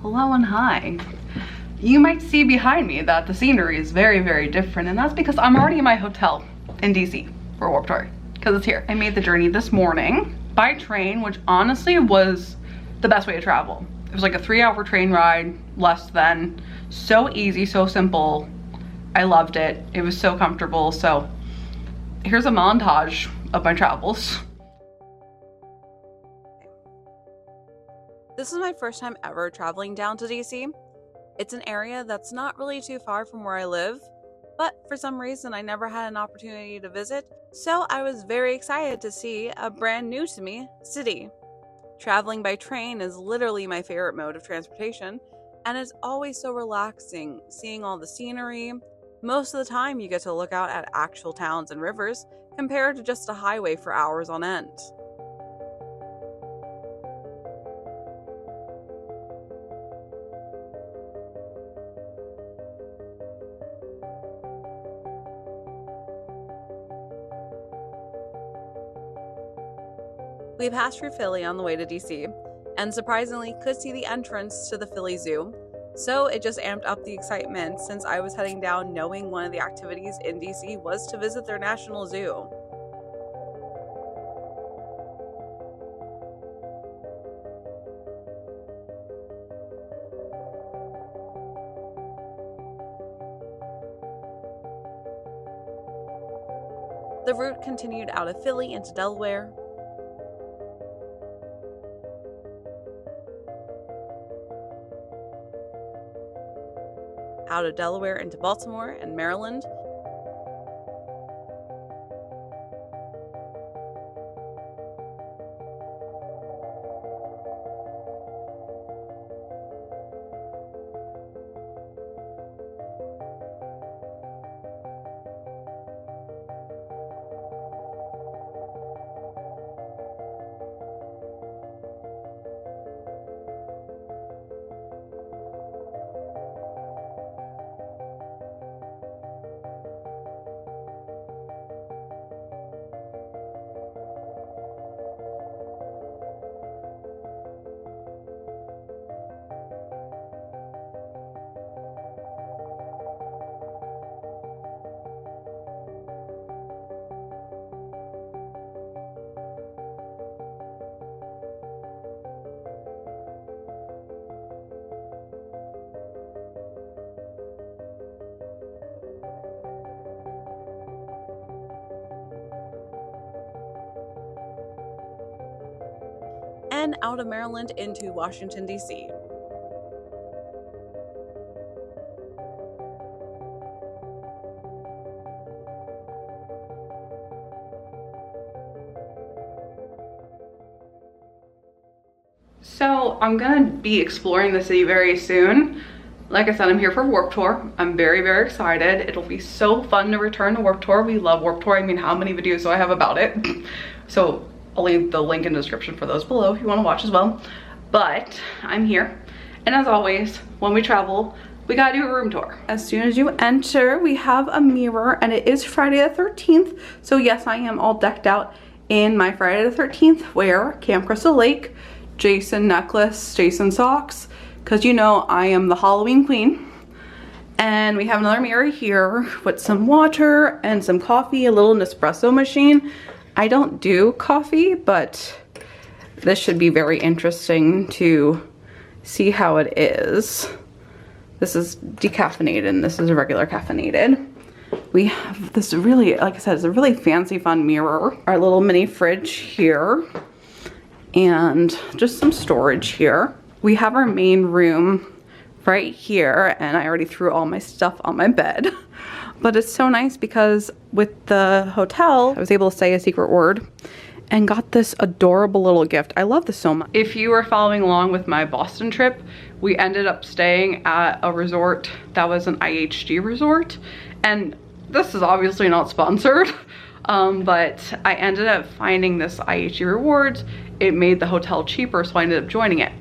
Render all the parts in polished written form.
Hello and hi. You might see behind me that the scenery is very, very different, and that's because I'm already in my hotel in DC for Warped Tour, because it's here. I made the journey this morning by train, which honestly was the best way to travel. It was like a 3-hour train ride, less than. So easy, so simple. I loved it. It was so comfortable. So here's a montage of my travels. This is my first time ever traveling down to DC. It's an area that's not really too far from where I live, but for some reason I never had an opportunity to visit, so I was very excited to see a brand new to me city. Traveling by train is literally my favorite mode of transportation, and it's always so relaxing seeing all the scenery. Most of the time you get to look out at actual towns and rivers compared to just a highway for hours on end. We passed through Philly on the way to DC, and surprisingly could see the entrance to the Philly Zoo, so it just amped up the excitement since I was heading down knowing one of the activities in DC was to visit their National Zoo. The route continued out of Philly into Delaware, out of Delaware into Baltimore and Maryland, and out of Maryland into Washington, D.C. So I'm gonna be exploring the city very soon. Like I said, I'm here for Warped Tour. I'm very, very excited. It'll be so fun to return to Warped Tour. We love Warped Tour. I mean, how many videos do I have about it? So I'll leave the link in the description for those below if you want to watch as well. But I'm here, and as always, when we travel, we gotta do a room tour. As soon as you enter, we have a mirror, and it is Friday the 13th. So yes, I am all decked out in my Friday the 13th wear, Camp Crystal Lake, Jason necklace, Jason socks, because you know I am the Halloween queen. And we have another mirror here with some water and some coffee, a little Nespresso machine. I don't do coffee, but this should be very interesting to see how it is. This is decaffeinated and this is regular caffeinated. We have this really, like I said, it's a really fancy fun mirror. Our little mini fridge here and just some storage here. We have our main room right here, and I already threw all my stuff on my bed. But it's so nice because with the hotel, I was able to say a secret word and got this adorable little gift. I love this so much. If you were following along with my Boston trip, we ended up staying at a resort that was an IHG resort. And this is obviously not sponsored, but I ended up finding this IHG rewards. It made the hotel cheaper, so I ended up joining it.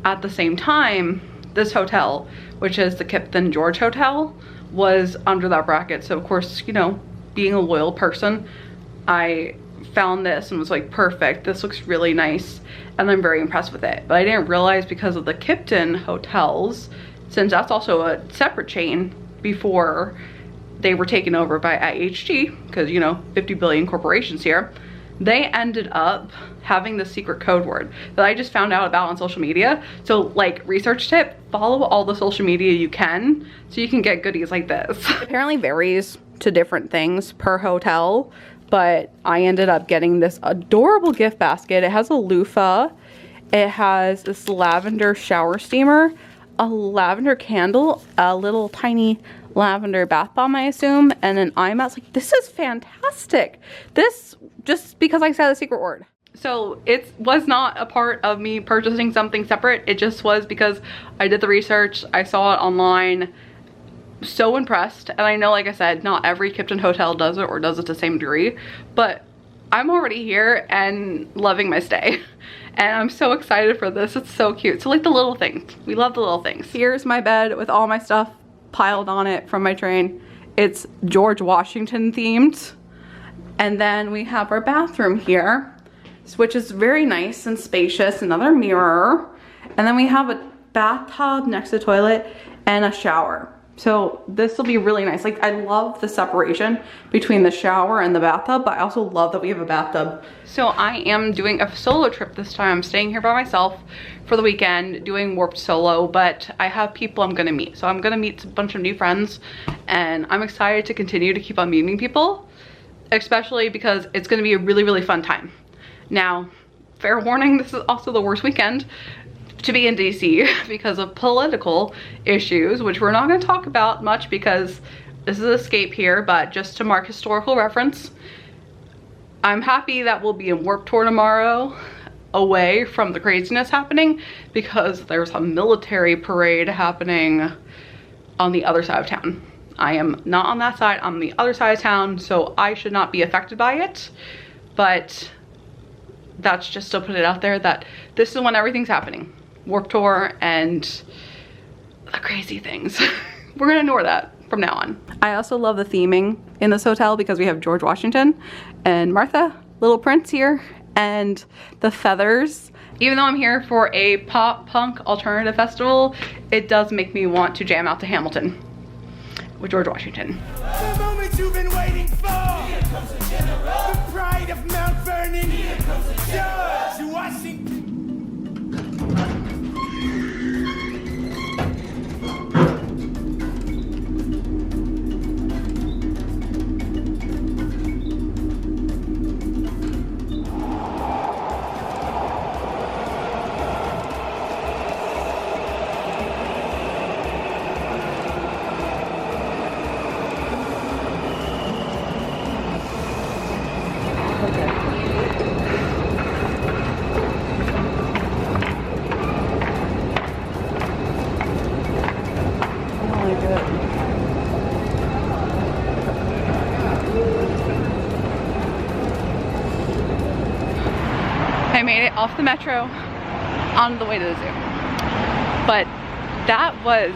At the same time, this hotel, which is the Kimpton George Hotel, was under that bracket. So of course, you know, being a loyal person, I found this and was like, perfect, this looks really nice, and I'm very impressed with it. But I didn't realize because of the Kimpton hotels, since that's also a separate chain before they were taken over by IHG, because you know, 50 billion corporations here, they ended up having the secret code word that I just found out about on social media. So like, research tip, follow all the social media you can so you can get goodies like this. It apparently varies to different things per hotel, but I ended up getting this adorable gift basket. It has a loofah, it has this lavender shower steamer, a lavender candle, a little tiny lavender bath bomb, I assume, and an eye mask. Like, this is fantastic. This, just because I said the secret word. So it was not a part of me purchasing something separate. It just was because I did the research, I saw it online, so impressed. And I know, like I said, not every Kimpton hotel does it or does it to the same degree, but I'm already here and loving my stay. And I'm so excited for this. It's so cute. So like the little things, we love the little things. Here's my bed with all my stuff piled on it from my train. It's George Washington themed. And then we have our bathroom here, which is very nice and spacious. Another mirror. And then we have a bathtub next to the toilet and a shower. So this will be really nice. Like, I love the separation between the shower and the bathtub, but I also love that we have a bathtub. So I am doing a solo trip this time. I'm staying here by myself for the weekend, doing Warped solo, but I have people I'm gonna meet. So I'm gonna meet a bunch of new friends, and I'm excited to continue to keep on meeting people, especially because it's gonna be a really, really fun time. Now, fair warning, this is also the worst weekend to be in DC because of political issues, which we're not going to talk about much because this is Escape here, but just to mark historical reference, I'm happy that we'll be in Warped Tour tomorrow, away from the craziness happening, because there's a military parade happening on the other side of town. I am not on that side, I'm on the other side of town, so I should not be affected by it, but that's just to put it out there that this is when everything's happening. Warped Tour and the crazy things. We're gonna ignore that from now on. I also love the theming in this hotel because we have George Washington and Martha, Little Prince here, and the feathers. Even though I'm here for a pop punk alternative festival, it does make me want to jam out to Hamilton with George Washington. The moment you've been waiting for. Here comes the general. The pride of Mount Vernon. Here comes the George Washington. I made it off the metro on the way to the zoo. But that was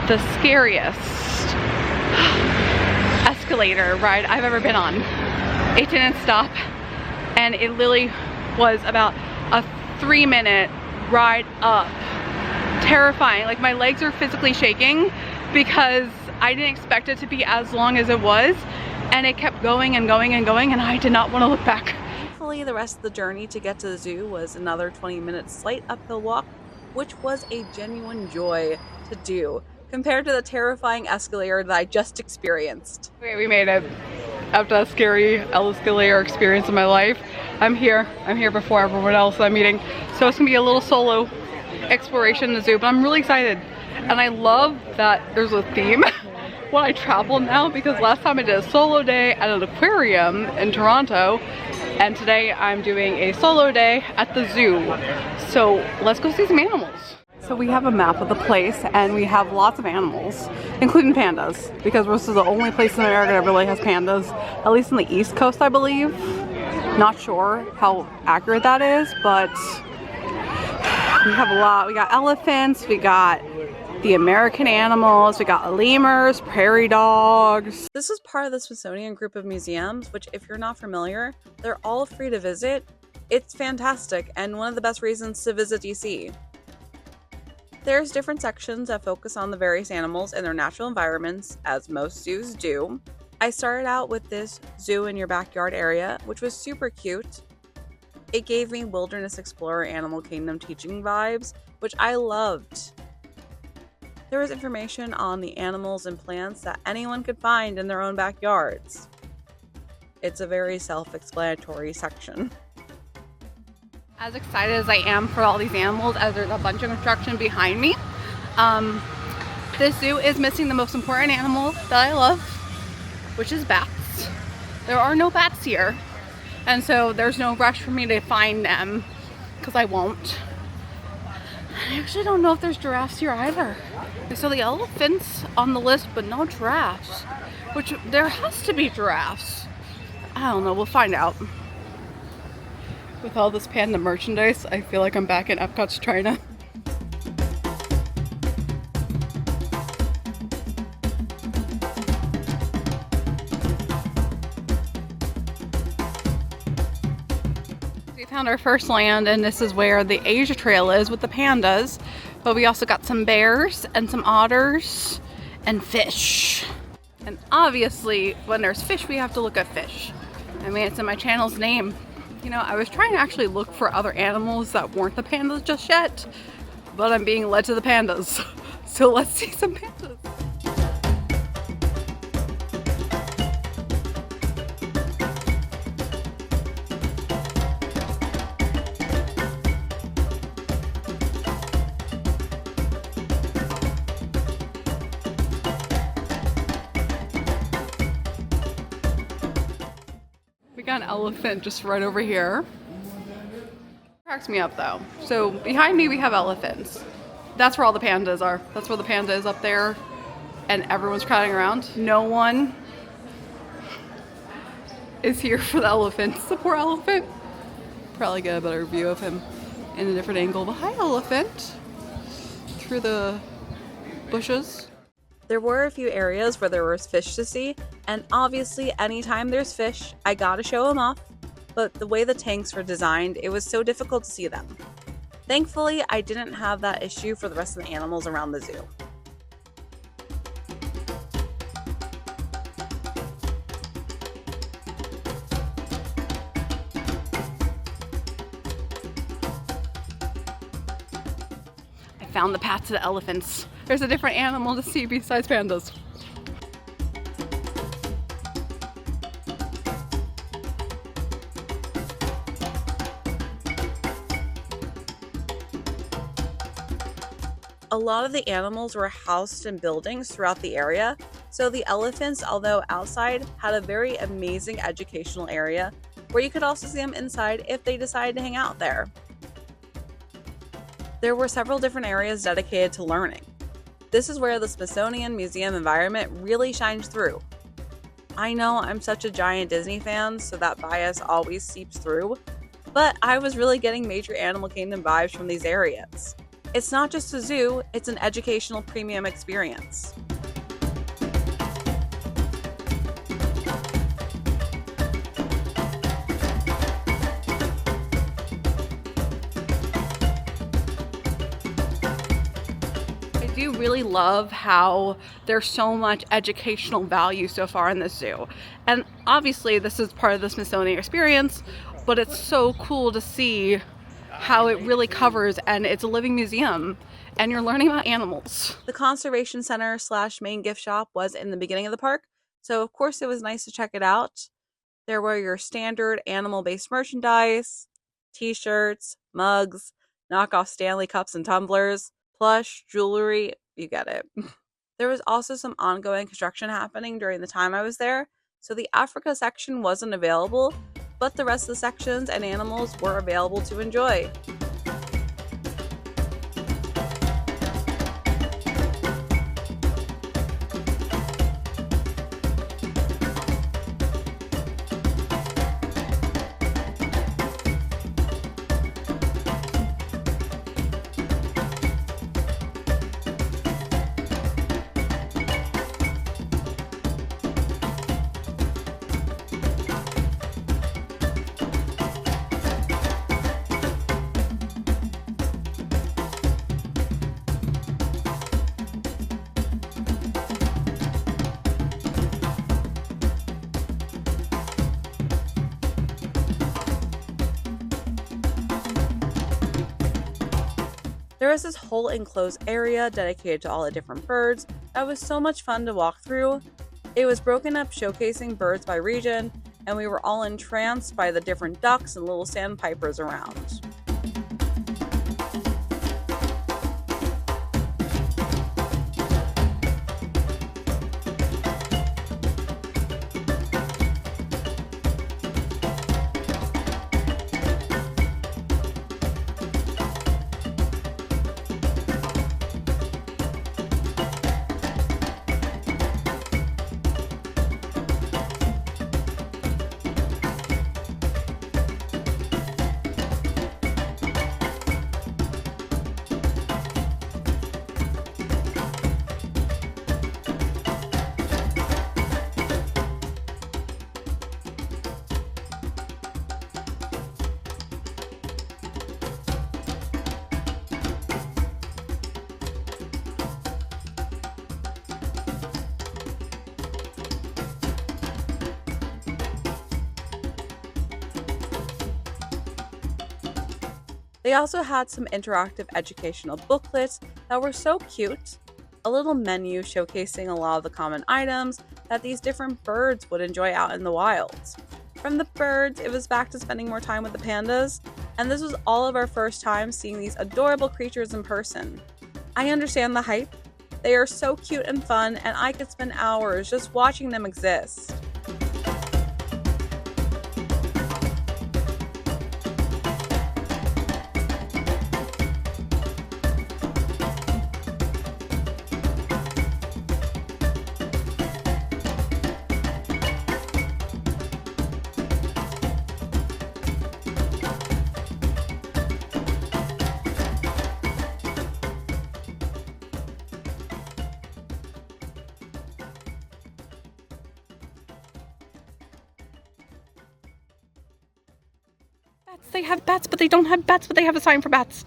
the scariest escalator ride I've ever been on. It didn't stop, and it literally was about a 3-minute ride up. Terrifying. Like, my legs are physically shaking because I didn't expect it to be as long as it was, and it kept going and going and going, and I did not want to look back. Thankfully, the rest of the journey to get to the zoo was another 20-minute slight uphill walk, which was a genuine joy to do compared to the terrifying escalator that I just experienced. Okay, we made it. After that scary escalator experience in my life, I'm here before everyone else I'm meeting. So it's gonna be a little solo exploration in the zoo, but I'm really excited. And I love that there's a theme when I travel now, because last time I did a solo day at an aquarium in Toronto, and today I'm doing a solo day at the zoo. So let's go see some animals. So we have a map of the place, and we have lots of animals, including pandas, because this is the only place in America that really has pandas, at least on the East Coast, I believe. Not sure how accurate that is, but we have a lot. We got elephants, we got the American animals. We got lemurs, prairie dogs. This is part of the Smithsonian group of museums, which if you're not familiar, they're all free to visit. It's fantastic and one of the best reasons to visit DC. There's different sections that focus on the various animals and their natural environments, as most zoos do. I started out with this zoo in your backyard area, which was super cute. It gave me Wilderness Explorer Animal Kingdom teaching vibes, which I loved. There was information on the animals and plants that anyone could find in their own backyards. It's a very self-explanatory section. As excited as I am for all these animals, as there's a bunch of construction behind me, this zoo is missing the most important animal that I love, which is bats. There are no bats here, and so there's no rush for me to find them, because I won't. I actually don't know if there's giraffes here either. So the elephants on the list, but no giraffes, which there has to be giraffes. I don't know, we'll find out. With all this panda merchandise, I feel like I'm back in Epcot's China. We found our first land, and this is where the Asia Trail is with the pandas. But we also got some bears and some otters and fish. And obviously, when there's fish, we have to look at fish. I mean, it's in my channel's name. You know, I was trying to actually look for other animals that weren't the pandas just yet, but I'm being led to the pandas. So let's see some pandas. We got an elephant just right over here. Cracks me up though. So behind me we have elephants. That's where all the pandas are. That's where the panda is up there, and everyone's crowding around. No one is here for the elephants. The poor elephant. Probably get a better view of him in a different angle. But hi, elephant. Through the bushes. There were a few areas where there was fish to see, and obviously anytime there's fish, I gotta show them off, but the way the tanks were designed, it was so difficult to see them. Thankfully, I didn't have that issue for the rest of the animals around the zoo. I found the path to the elephants. There's a different animal to see besides pandas. A lot of the animals were housed in buildings throughout the area, so the elephants, although outside, had a very amazing educational area where you could also see them inside if they decided to hang out there. There were several different areas dedicated to learning. This is where the Smithsonian Museum environment really shines through. I know I'm such a giant Disney fan, so that bias always seeps through, but I was really getting major Animal Kingdom vibes from these areas. It's not just a zoo, it's an educational premium experience. I do really love how there's so much educational value so far in this zoo. And obviously this is part of the Smithsonian experience, but it's so cool to see how it really covers, and it's a living museum and you're learning about animals. The conservation center / main gift shop was in the beginning of the park, so of course it was nice to check it out. There were your standard animal-based merchandise, t-shirts, mugs, knockoff Stanley cups and tumblers, plush, jewelry, you get it. There was also some ongoing construction happening during the time I was there, so the Africa section wasn't available, but the rest of the sections and animals were available to enjoy. There was this whole enclosed area dedicated to all the different birds that was so much fun to walk through. It was broken up showcasing birds by region, and we were all entranced by the different ducks and little sandpipers around. They also had some interactive educational booklets that were so cute, a little menu showcasing a lot of the common items that these different birds would enjoy out in the wild. From the birds, it was back to spending more time with the pandas, and this was all of our first time seeing these adorable creatures in person. I understand the hype. They are so cute and fun, and I could spend hours just watching them exist. They have bats, but they don't have bats, but they have a sign for bats.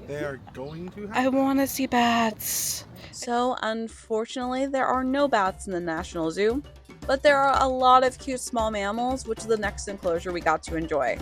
They are going to have. I want to see bats. So, unfortunately, there are no bats in the National Zoo, but there are a lot of cute small mammals, which is the next enclosure we got to enjoy.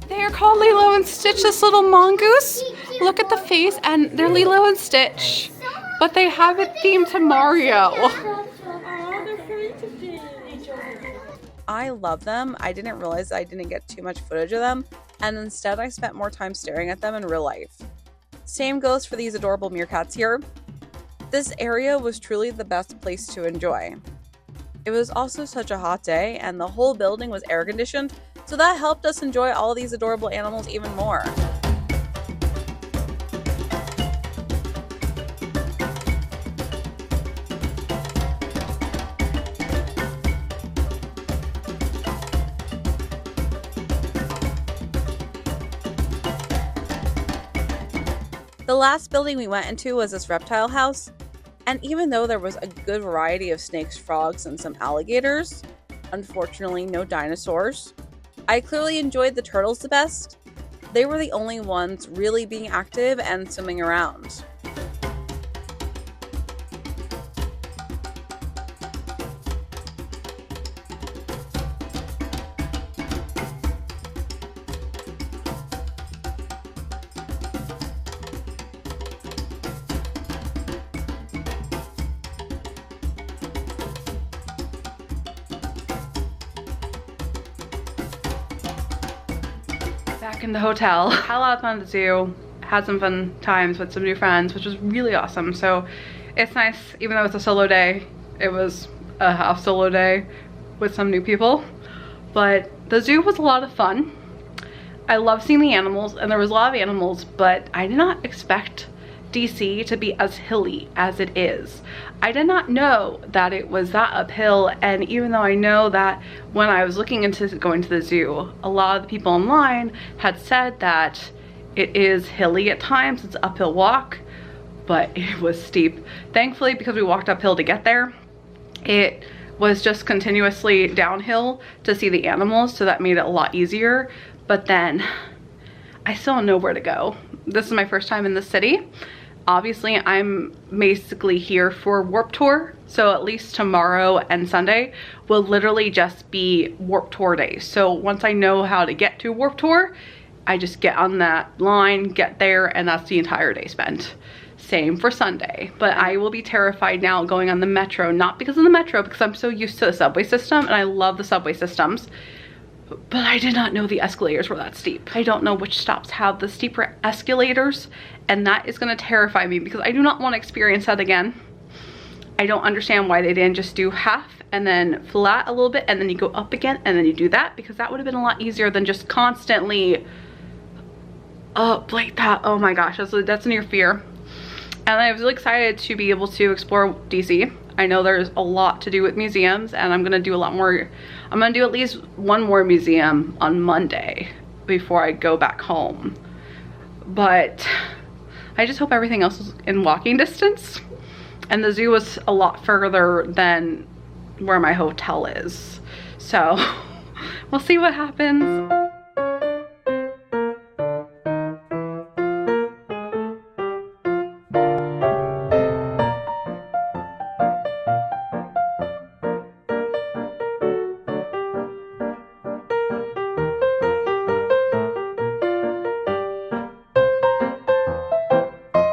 They're called Lilo and Stitch, this little mongoose. Look at the face, and they're Lilo and Stitch, but they have it themed to Mario. I love them. I didn't realize I didn't get too much footage of them, and instead I spent more time staring at them in real life. Same goes for these adorable meerkats here. This area was truly the best place to enjoy. It was also such a hot day, and the whole building was air conditioned, so that helped us enjoy all these adorable animals even more. The last building we went into was this reptile house, and even though there was a good variety of snakes, frogs, and some alligators, unfortunately no dinosaurs, I clearly enjoyed the turtles the best. They were the only ones really being active and swimming around. Back in the hotel, had a lot of fun at the zoo, had some fun times with some new friends, which was really awesome. So it's nice, even though it's a solo day, it was a half solo day with some new people. But the zoo was a lot of fun. I love seeing the animals, and there was a lot of animals, but I did not expect DC to be as hilly as it is. I did not know that it was that uphill, and even though I know that when I was looking into going to the zoo, a lot of the people online had said that it is hilly at times, it's an uphill walk, but it was steep. Thankfully, because we walked uphill to get there, it was just continuously downhill to see the animals, so that made it a lot easier. But then I still don't know where to go. This is my first time in the city. Obviously, I'm basically here for Warped Tour, so at least tomorrow and Sunday will literally just be Warped Tour days. So once I know how to get to Warped Tour, I just get on that line, get there, and that's the entire day spent. Same for Sunday. But I will be terrified now going on the metro, not because of the metro, because I'm so used to the subway system and I love the subway systems, but I did not know the escalators were that steep. I don't know which stops have the steeper escalators, and that is going to terrify me because I do not want to experience that again. I don't understand why they didn't just do half and then flat a little bit and then you go up again and then you do that, because that would have been a lot easier than just constantly up like that. Oh my gosh, that's near fear. And I was really excited to be able to explore DC. I know there's a lot to do with museums, and I'm gonna do a lot more. I'm gonna do at least one more museum on Monday before I go back home. But I just hope everything else is in walking distance. And the zoo was a lot further than where my hotel is. So we'll see what happens.